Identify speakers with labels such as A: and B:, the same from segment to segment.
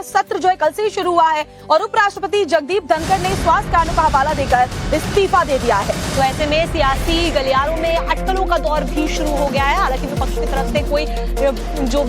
A: सत्र जो है कल से ही शुरू हुआ है और उपराष्ट्रपति जगदीप धनखड़ ने स्वास्थ्य कारणों का हवाला देकर इस्तीफा दे दिया है। तो ऐसे में सियासी गलियारों में अटकलों का दौर भी शुरू हो गया है। हालांकि विपक्ष की तरफ से कोई जो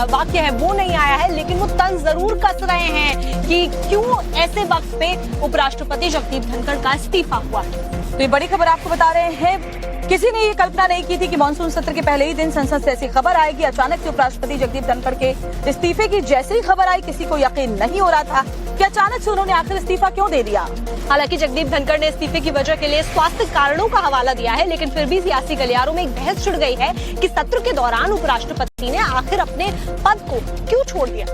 A: वाक्य है वो नहीं आया है, लेकिन वो तंज जरूर कस रहे हैं कि क्यों ऐसे वक्त पे उपराष्ट्रपति जगदीप धनखड़ का इस्तीफा हुआ है। तो ये बड़ी खबर आपको बता रहे हैं। किसी ने ये कल्पना नहीं की थी कि मानसून सत्र के पहले ही दिन संसद से ऐसी खबर आएगी। अचानक से उपराष्ट्रपति जगदीप धनखड़ के इस्तीफे की जैसे ही खबर आई, किसी को यकीन नहीं हो रहा था कि अचानक से उन्होंने आखिर इस्तीफा क्यों दे दिया। हालांकि जगदीप धनखड़ ने इस्तीफे की वजह के लिए स्वास्थ्य कारणों का हवाला दिया है, लेकिन फिर भी सियासी गलियारों में एक बहस छिड़ गई है कि सत्र के दौरान उपराष्ट्रपति ने आखिर अपने पद को क्यों छोड़ दिया।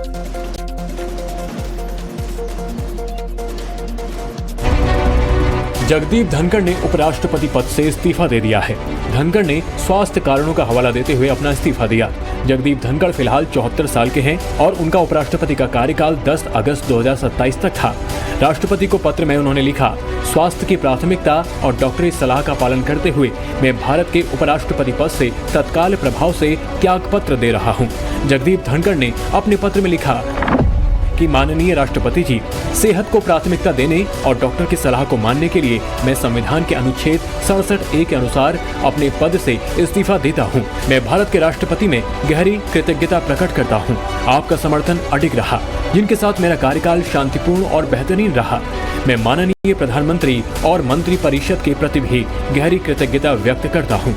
B: जगदीप धनखड़ ने उपराष्ट्रपति पद से इस्तीफा दे दिया है। धनखड़ ने स्वास्थ्य कारणों का हवाला देते हुए अपना इस्तीफा दिया। जगदीप धनखड़ फिलहाल 74 साल के हैं और उनका उपराष्ट्रपति का कार्यकाल 10 अगस्त 2027 तक था। राष्ट्रपति को पत्र में उन्होंने लिखा, स्वास्थ्य की प्राथमिकता और डॉक्टरी सलाह का पालन करते हुए मैं भारत के उपराष्ट्रपति पद से तत्काल प्रभाव से त्याग पत्र दे रहा हूँ। जगदीप धनखड़ ने अपने पत्र में लिखा कि माननीय राष्ट्रपति जी, सेहत को प्राथमिकता देने और डॉक्टर की सलाह को मानने के लिए मैं संविधान के अनुच्छेद 67A के अनुसार अपने पद से इस्तीफा देता हूं। मैं भारत के राष्ट्रपति में गहरी कृतज्ञता प्रकट करता हूं। आपका समर्थन अडिग रहा, जिनके साथ मेरा कार्यकाल शांतिपूर्ण और बेहतरीन रहा। मैं माननीय प्रधानमंत्री और मंत्री परिषद के प्रति भी गहरी कृतज्ञता व्यक्त करता हूँ।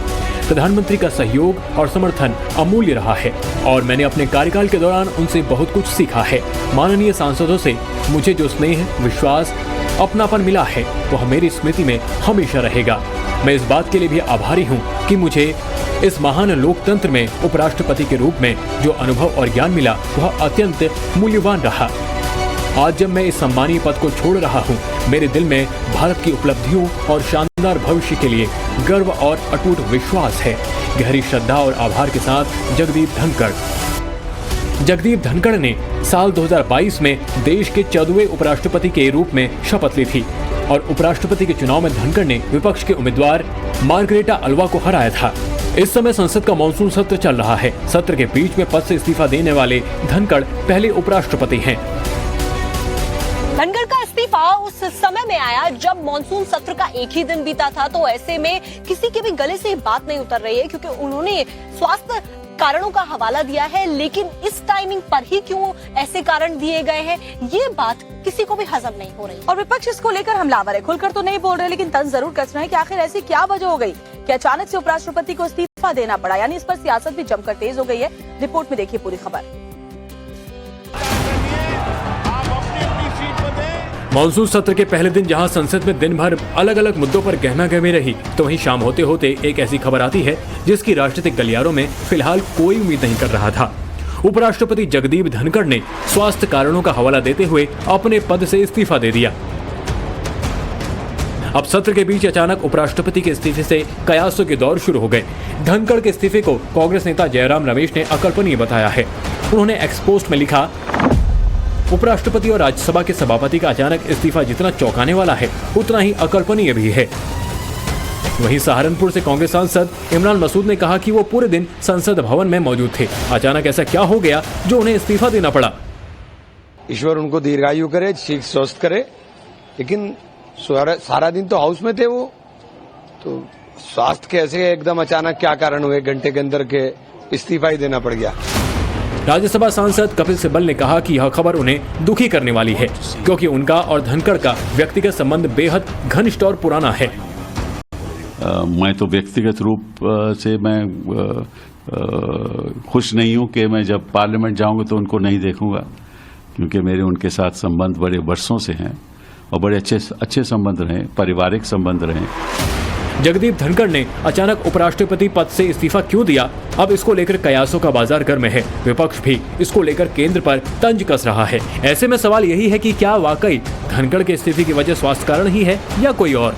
B: प्रधानमंत्री का सहयोग और समर्थन अमूल्य रहा है और मैंने अपने कार्यकाल के दौरान उनसे बहुत कुछ सीखा है। माननीय सांसदों से मुझे जो स्नेह, विश्वास, अपनापन मिला है वह मेरी स्मृति में हमेशा रहेगा। मैं इस बात के लिए भी आभारी हूँ कि मुझे इस महान लोकतंत्र में उपराष्ट्रपति के रूप में जो अनुभव और ज्ञान मिला वह अत्यंत मूल्यवान रहा। आज जब मैं इस सम्मानीय पद को छोड़ रहा हूं, मेरे दिल में भारत की उपलब्धियों और शानदार भविष्य के लिए गर्व और अटूट विश्वास है। गहरी श्रद्धा और आभार के साथ जगदीप धनखड़। जगदीप धनखड़ ने साल 2022 में देश के 14वें उपराष्ट्रपति के रूप में शपथ ली थी और उपराष्ट्रपति के चुनाव में धनखड़ ने विपक्ष के उम्मीदवार मार्गरेटा अल्वा को हराया था। इस समय संसद का मानसून सत्र चल रहा है। सत्र के बीच में पद से इस्तीफा देने वाले धनखड़ पहले उपराष्ट्रपति हैं।
A: धनखड़ का इस्तीफा उस समय में आया जब मानसून सत्र का एक ही दिन बीता था, तो ऐसे में किसी के भी गले से बात नहीं उतर रही है, क्योंकि उन्होंने स्वास्थ्य कारणों का हवाला दिया है। लेकिन इस टाइमिंग पर ही क्यों ऐसे कारण दिए गए हैं, ये बात किसी को भी हजम नहीं हो रही और विपक्ष इसको लेकर हमलावर है। खुलकर तो नहीं बोल रहे, लेकिन तंज जरूर कस रहे हैं कि आखिर ऐसी क्या वजह हो गई कि अचानक से उपराष्ट्रपति को इस्तीफा देना पड़ा। यानी इस पर सियासत भी जमकर तेज हो गई है। रिपोर्ट में देखिए पूरी खबर।
B: मानसून सत्र के पहले दिन जहां संसद में दिन भर अलग अलग मुद्दों पर गहमागहमी रही, तो वहीं शाम होते होते एक ऐसी खबर आती है जिसकी राजनीतिक गलियारों में फिलहाल कोई उम्मीद नहीं कर रहा था। उपराष्ट्रपति जगदीप धनखड़ ने स्वास्थ्य कारणों का हवाला देते हुए अपने पद से इस्तीफा दे दिया। अब सत्र के बीच अचानक उपराष्ट्रपति के इस्तीफे से कयासों के दौर शुरू हो गए। धनखड़ के इस्तीफे को कांग्रेस नेता जयराम रमेश ने अकल्पनीय बताया है। उन्होंने एक्स पोस्ट में लिखा, उपराष्ट्रपति और राज्यसभा के सभापति का अचानक इस्तीफा जितना चौंकाने वाला है, उतना ही अकल्पनीय भी है। वहीं सहारनपुर से कांग्रेस सांसद इमरान मसूद ने कहा कि वो पूरे दिन संसद भवन में मौजूद थे। अचानक ऐसा क्या हो गया जो उन्हें इस्तीफा देना पड़ा।
C: ईश्वर उनको दीर्घायु करे, ठीक स्वस्थ करे, लेकिन सारा दिन तो हाउस में थे वो, तो स्वास्थ्य कैसे एकदम अचानक क्या कारण हुए, घंटे के अंदर के इस्तीफा ही देना पड़ गया।
B: राज्यसभा सांसद कपिल सिब्बल ने कहा कि यह खबर उन्हें दुखी करने वाली है, क्योंकि उनका और धनखड़ का व्यक्तिगत संबंध बेहद घनिष्ठ और पुराना है।
D: मैं तो व्यक्तिगत रूप से मैं खुश नहीं हूं कि मैं जब पार्लियामेंट जाऊंगा तो उनको नहीं देखूंगा, क्योंकि मेरे उनके साथ संबंध बड़े वर्षों से हैं और बड़े अच्छे संबंध रहे, पारिवारिक संबंध रहे।
B: जगदीप धनखड़ ने अचानक उपराष्ट्रपति पद से इस्तीफा क्यों दिया, अब इसको लेकर कयासों का बाजार गर्म है। विपक्ष भी इसको लेकर केंद्र पर तंज कस रहा है। ऐसे में सवाल यही है कि क्या वाकई धनखड़ के इस्तीफे की वजह स्वास्थ्य कारण ही है या कोई और।